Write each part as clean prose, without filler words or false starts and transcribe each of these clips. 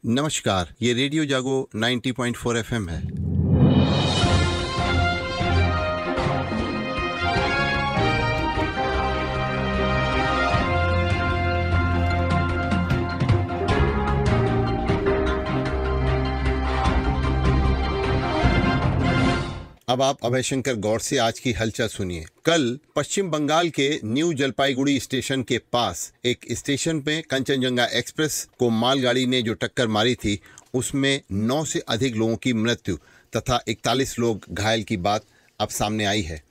नमस्कार, ये रेडियो जागो 90.4 एफएम है। अब आप अभय शंकर गौर से आज की हलचल सुनिए। कल पश्चिम बंगाल के न्यू जलपाईगुड़ी स्टेशन के पास एक स्टेशन पे कंचनजंगा एक्सप्रेस को मालगाड़ी ने जो टक्कर मारी थी, उसमें 9 से अधिक लोगों की मृत्यु तथा 41 लोग घायल की बात अब सामने आई है।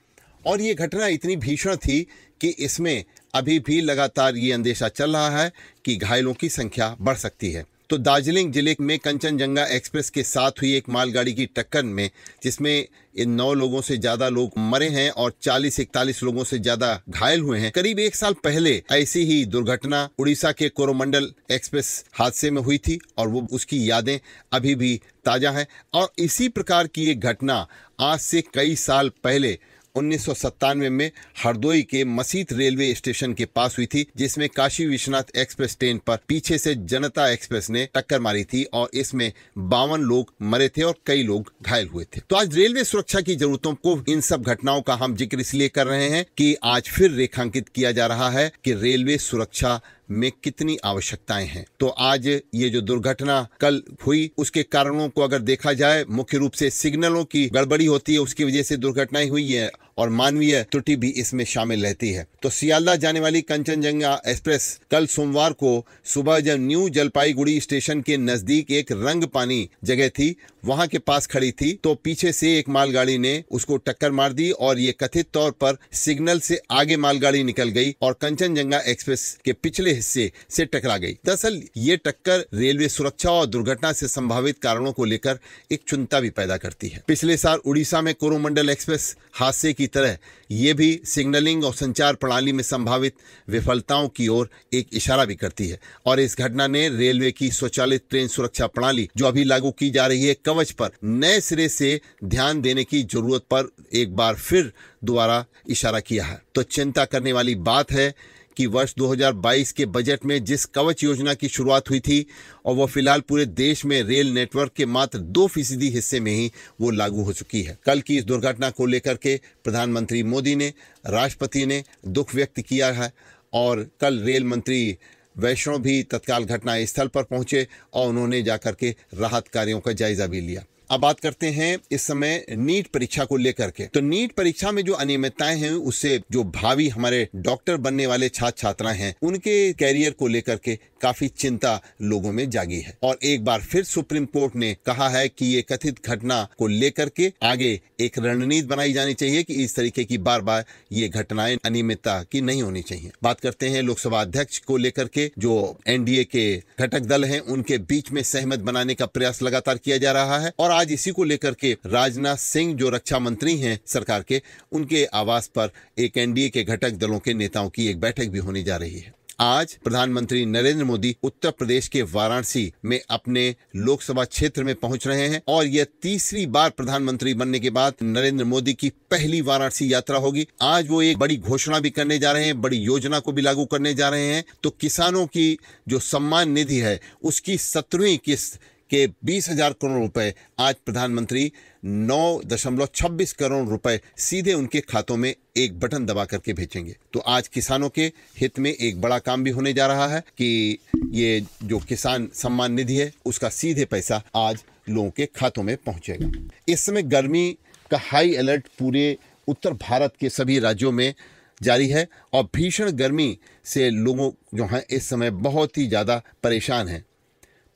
और ये घटना इतनी भीषण थी कि इसमें अभी भी लगातार ये अंदेशा चल रहा है कि घायलों की संख्या बढ़ सकती है। तो दार्जिलिंग जिले में कंचनजंगा एक्सप्रेस के साथ हुई एक मालगाड़ी की टक्कर में, जिसमें इन 9 लोगों से ज्यादा लोग मरे हैं और 40-41 लोगों से ज्यादा घायल हुए हैं। करीब 1 साल पहले ऐसी ही दुर्घटना उड़ीसा के कोरोमंडल एक्सप्रेस हादसे में हुई थी और वो उसकी यादें अभी भी ताजा हैं। और इसी प्रकार की एक घटना आज से कई साल पहले 1997 में हरदोई के मसीत रेलवे स्टेशन के पास हुई थी, जिसमें काशी विश्वनाथ एक्सप्रेस ट्रेन पर पीछे से जनता एक्सप्रेस ने टक्कर मारी थी और इसमें 52 लोग मरे थे और कई लोग घायल हुए थे। तो आज रेलवे सुरक्षा की जरूरतों को, इन सब घटनाओं का हम जिक्र इसलिए कर रहे हैं कि आज फिर रेखांकित किया जा रहा है कि रेलवे सुरक्षा में कितनी आवश्यकताएं हैं। तो आज ये जो दुर्घटना कल हुई, उसके कारणों को अगर देखा जाए, मुख्य रूप से सिग्नलों की गड़बड़ी होती है, उसकी वजह से दुर्घटनाएं हुई है और मानवीय त्रुटि भी इसमें शामिल रहती है। तो सियालदह जाने वाली कंचनजंगा एक्सप्रेस कल सोमवार को सुबह जब न्यू जलपाईगुड़ी स्टेशन के नजदीक एक रंगपानी जगह थी, वहां के पास खड़ी थी, तो पीछे से एक मालगाड़ी ने उसको टक्कर मार दी और ये कथित तौर पर सिग्नल से आगे मालगाड़ी निकल गई और कंचनजंगा एक्सप्रेस के पिछले हिस्से से टकरा गई। दरअसल ये टक्कर रेलवे सुरक्षा और दुर्घटना से संभावित कारणों को लेकर एक चिंता भी पैदा करती है। पिछले साल उड़ीसा में कोरोमंडल एक्सप्रेस हादसे की तरह ये भी सिग्नलिंग और संचार प्रणाली में संभावित विफलताओं की ओर एक इशारा भी करती है। और इस घटना ने रेलवे की स्वचालित ट्रेन सुरक्षा प्रणाली जो अभी लागू की जा रही है, कवच पर नए सिरे से ध्यान देने की जरूरत पर एक बार फिर दोबारा इशारा किया है। तो चिंता करने वाली बात है कि वर्ष 2022 के बजट में जिस कवच योजना की शुरुआत हुई थी, और वो फिलहाल पूरे देश में रेल नेटवर्क के मात्र 2% हिस्से में ही वो लागू हो चुकी है। कल की इस दुर्घटना को लेकर के प्रधानमंत्री मोदी ने, राष्ट्रपति ने दुख व्यक्त किया है और कल रेल मंत्री वैष्णव भी तत्काल घटना स्थल पर पहुंचे और उन्होंने जाकर के राहत कार्यों का जायजा भी लिया। अब बात करते हैं इस समय नीट परीक्षा को लेकर के। तो नीट परीक्षा में जो अनियमितताएं हैं, उससे जो भावी हमारे डॉक्टर बनने वाले छात्र छात्राएं हैं, उनके कैरियर को लेकर के काफी चिंता लोगों में जागी है। और एक बार फिर सुप्रीम कोर्ट ने कहा है कि ये कथित घटना को लेकर के आगे एक रणनीति बनाई जानी चाहिए कि इस तरीके की बार बार ये घटनाएं अनियमितता की नहीं होनी चाहिए। बात करते हैं लोकसभा अध्यक्ष को लेकर के। जो एनडीए के घटक दल हैं, उनके बीच में सहमत बनाने का प्रयास लगातार किया जा रहा है और आज इसी को लेकर के राजनाथ सिंह जो रक्षा मंत्री हैं सरकार के, उनके आवास पर एक एनडीए के घटक दलों के नेताओं की एक बैठक भी होने जा रही है। आज प्रधानमंत्री नरेंद्र मोदी उत्तर प्रदेश के वाराणसी में अपने लोकसभा क्षेत्र में पहुंच रहे हैं और यह तीसरी बार प्रधानमंत्री बनने के बाद नरेंद्र मोदी की पहली वाराणसी यात्रा होगी। आज वो एक बड़ी घोषणा भी करने जा रहे हैं, बड़ी योजना को भी लागू करने जा रहे हैं। तो किसानों की जो सम्मान निधि है, उसकी 17वीं किस्त के 20,000 करोड़ रुपए आज प्रधानमंत्री 9.26 करोड़ रुपए सीधे उनके खातों में एक बटन दबा करके भेजेंगे। तो आज किसानों के हित में एक बड़ा काम भी होने जा रहा है कि ये जो किसान सम्मान निधि है, उसका सीधे पैसा आज लोगों के खातों में पहुंचेगा। इस समय गर्मी का हाई अलर्ट पूरे उत्तर भारत के सभी राज्यों में जारी है और भीषण गर्मी से लोगों जो हैं इस समय बहुत ही ज़्यादा परेशान हैं।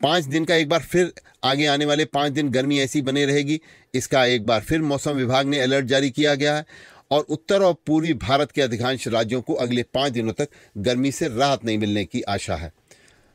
5 दिन का एक बार फिर आगे आने वाले 5 दिन गर्मी ऐसी बने रहेगी, इसका एक बार फिर मौसम विभाग ने अलर्ट जारी किया गया है और उत्तर और पूर्वी भारत के अधिकांश राज्यों को अगले 5 दिनों तक गर्मी से राहत नहीं मिलने की आशा है।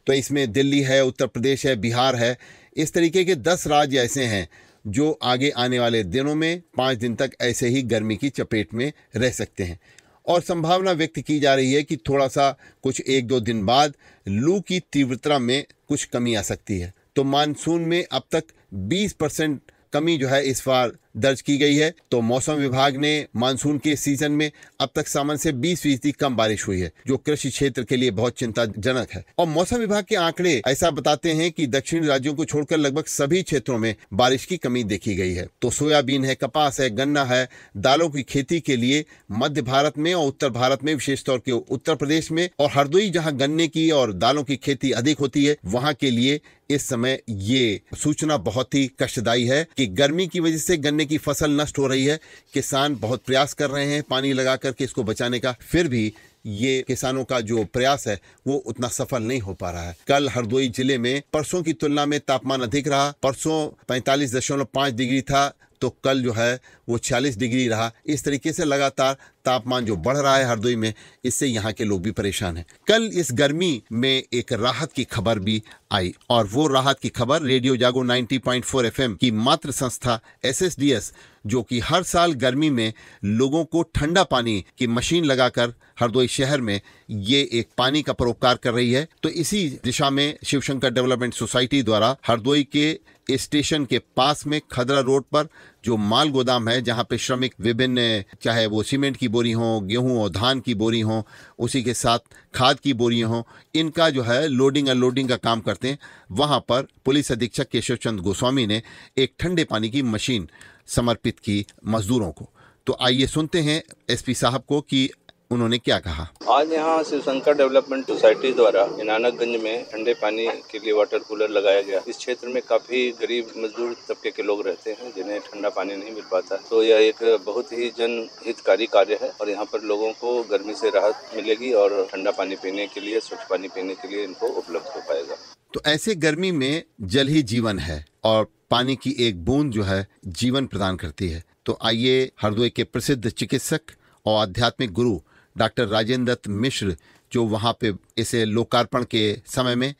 तो इसमें दिल्ली है, उत्तर प्रदेश है, बिहार है, इस तरीके के 10 राज्य ऐसे हैं जो आगे आने वाले दिनों में 5 दिन तक ऐसे ही गर्मी की चपेट में रह सकते हैं। और संभावना व्यक्त की जा रही है कि थोड़ा सा कुछ 1-2 दिन बाद लू की तीव्रता में कुछ कमी आ सकती है। तो मानसून में अब तक 20% कमी जो है इस बार दर्ज की गई है। तो मौसम विभाग ने मानसून के सीजन में अब तक सामान्य से 20% कम बारिश हुई है, जो कृषि क्षेत्र के लिए बहुत चिंताजनक है। और मौसम विभाग के आंकड़े ऐसा बताते हैं कि दक्षिणी राज्यों को छोड़कर लगभग सभी क्षेत्रों में बारिश की कमी देखी गई है। तो सोयाबीन है, कपास है, गन्ना है, दालों की खेती के लिए मध्य भारत में और उत्तर भारत में, विशेष तौर के उत्तर प्रदेश में और हरदोई, जहां गन्ने की और दालों की खेती अधिक होती है, वहां के लिए इस समय ये सूचना बहुत ही कष्टदायी है कि गर्मी की वजह से गन्ने की फसल नष्ट हो रही है। किसान बहुत प्रयास कर रहे हैं पानी लगा करके इसको बचाने का, फिर भी ये किसानों का जो प्रयास है वो उतना सफल नहीं हो पा रहा है। कल हरदोई जिले में परसों की तुलना में तापमान अधिक रहा। परसों 45.5 डिग्री था, तो कल जो है वो 46 डिग्री रहा। इस तरीके से लगातार तापमान जो बढ़ रहा है हरदोई में, इससे यहाँ के लोग भी परेशान हैं। कल इस गर्मी में एक राहत की खबर भी आई, और वो राहत की खबर रेडियो जागो 90.4 FM की मातृ संस्था SSDS, जो कि हर साल गर्मी में लोगों को ठंडा पानी की मशीन लगाकर हरदोई शहर में ये एक पानी का परोपकार कर रही है। तो इसी दिशा में शिवशंकर डेवलपमेंट सोसाइटी द्वारा हरदोई के स्टेशन के पास में खदरा रोड पर जो माल गोदाम है, जहां पे श्रमिक विभिन्न, चाहे वो सीमेंट की बोरी हो, गेहूं और धान की बोरी हो, उसी के साथ खाद की बोरियां हो, इनका जो है लोडिंग अनलोडिंग का काम करते हैं, वहां पर पुलिस अधीक्षक केशव चंद्र गोस्वामी ने एक ठंडे पानी की मशीन समर्पित की मजदूरों को। तो आइए सुनते हैं एसपी साहब को कि उन्होंने क्या कहा। आज यहाँ शिवशंकर डेवलपमेंट सोसाइटी द्वारा नानकगंज में ठंडे पानी के लिए वाटर कूलर लगाया गया। इस क्षेत्र में काफी गरीब मजदूर तबके के लोग रहते हैं जिन्हें ठंडा पानी नहीं मिल पाता, तो यह एक बहुत ही जनहितकारी कार्य है और यहाँ पर लोगों को गर्मी से राहत मिलेगी और ठंडा पानी पीने के लिए, स्वच्छ पानी पीने के लिए इनको उपलब्ध हो पाएगा। तो ऐसे गर्मी में जल ही जीवन है और पानी की एक बूंद जो है जीवन प्रदान करती है। तो आइए हरदोई के प्रसिद्ध चिकित्सक और आध्यात्मिक गुरु डॉक्टर राजेंद्र दत्त मिश्र, जो वहाँ पे इसे लोकार्पण के समय में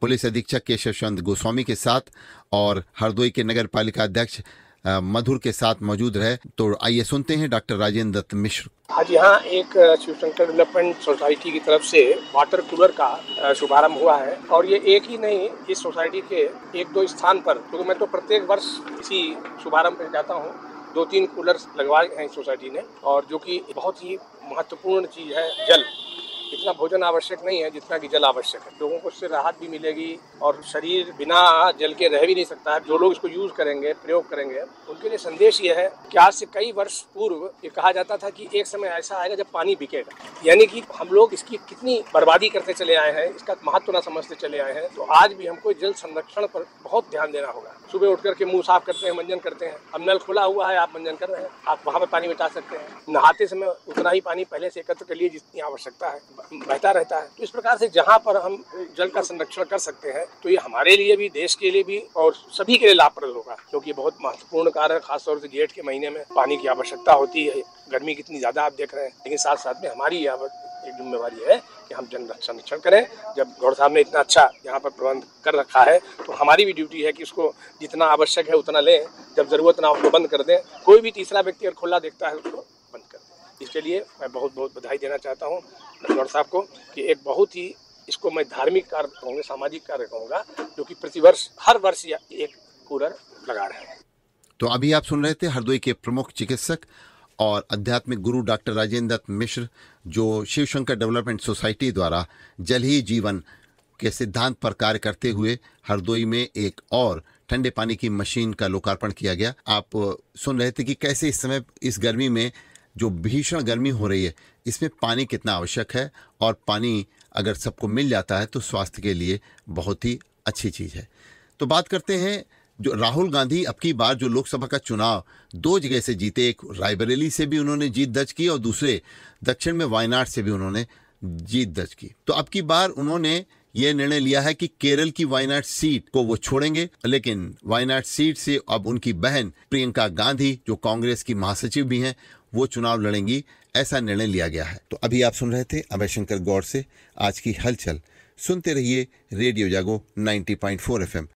पुलिस अधीक्षक केशव चंद्र गोस्वामी के साथ और हरदोई के नगर पालिका अध्यक्ष मधुर के साथ मौजूद रहे। तो आइए सुनते हैं डॉक्टर राजेंद्र दत्त मिश्र। आज यहाँ एक शिवशंकर डेवलपमेंट सोसाइटी की तरफ से वाटर कूलर का शुभारंभ हुआ है और ये एक ही नहीं, इस सोसाइटी के 1-2 स्थान पर, क्योंकि मैं तो प्रत्येक वर्ष इसी शुभारंभ पे जाता हूँ, 2-3 कूलर लगवाए हैं सोसाइटी ने, और जो कि बहुत ही महत्वपूर्ण चीज है जल। इतना भोजन आवश्यक नहीं है जितना कि जल आवश्यक है। लोगों को इससे राहत भी मिलेगी और शरीर बिना जल के रह भी नहीं सकता है। जो लोग इसको यूज करेंगे, प्रयोग करेंगे, उनके लिए संदेश ये है कि आज से कई वर्ष पूर्व ये कहा जाता था कि एक समय ऐसा आएगा जब पानी बिकेगा, यानी कि हम लोग इसकी कितनी बर्बादी करते चले आए हैं, इसका महत्व न समझते चले आए हैं। तो आज भी हमको जल संरक्षण पर बहुत ध्यान देना होगा। सुबह उठ करके मुंह साफ करते हैं, मंजन करते हैं, अब नल खुला हुआ है, आप मंजन कर रहे हैं, आप वहाँ पर पानी बचा सकते हैं। नहाते समय उतना ही पानी पहले से एकत्र कर लिए जितनी आवश्यकता है, बहता रहता है। तो इस प्रकार से जहाँ पर हम जल का संरक्षण कर सकते हैं तो ये हमारे लिए भी, देश के लिए भी और सभी के लिए लाभप्रद होगा, क्योंकि बहुत महत्वपूर्ण कार्य है। खासतौर से जेठ के महीने में पानी की आवश्यकता होती है। गर्मी कितनी ज्यादा आप देख रहे हैं, लेकिन साथ साथ में हमारी एक जिम्मेवारी है कि हम जल संरक्षण करें। जब गौड़ साहब ने इतना अच्छा यहाँ पर प्रबंध कर रखा है तो हमारी भी ड्यूटी है कि उसको जितना आवश्यक है उतना लें, जब जरूरत ना हो उसको बंद कर दें। कोई भी तीसरा व्यक्ति अगर खुला देखता है उसको बंद कर दें। इसके लिए मैं बहुत बहुत बधाई देना चाहता हूँ गौड़ साहब को कि एक बहुत ही, इसको मैं धार्मिक कार्य कहूँगा, सामाजिक कार्य कहूँगा, जो कि प्रतिवर्ष हर वर्ष एक कूलर लगा रहे हैं। तो अभी आप सुन रहे थे हरदोई के प्रमुख चिकित्सक और आध्यात्मिक गुरु डॉक्टर राजेंद्र दत्त मिश्र, जो शिवशंकर डेवलपमेंट सोसाइटी द्वारा जल ही जीवन के सिद्धांत पर कार्य करते हुए हरदोई में एक और ठंडे पानी की मशीन का लोकार्पण किया गया। आप सुन रहे थे कि कैसे इस समय इस गर्मी में, जो भीषण गर्मी हो रही है, इसमें पानी कितना आवश्यक है, और पानी अगर सबको मिल जाता है तो स्वास्थ्य के लिए बहुत ही अच्छी चीज़ है। तो बात करते हैं, जो राहुल गांधी अब की बार जो लोकसभा का चुनाव 2 जगह से जीते, एक रायबरेली से भी उन्होंने जीत दर्ज की और दूसरे दक्षिण में वायनाड से भी उन्होंने जीत दर्ज की। तो अब की बार उन्होंने ये निर्णय लिया है कि केरल की वायनाड सीट को वो छोड़ेंगे, लेकिन वायनाड सीट से अब उनकी बहन प्रियंका गांधी, जो कांग्रेस की महासचिव भी हैं, वो चुनाव लड़ेंगी, ऐसा निर्णय लिया गया है। तो अभी आप सुन रहे थे अभय शंकर गौड़ से आज की हलचल। सुनते रहिए रेडियो जागो 90.4 FM।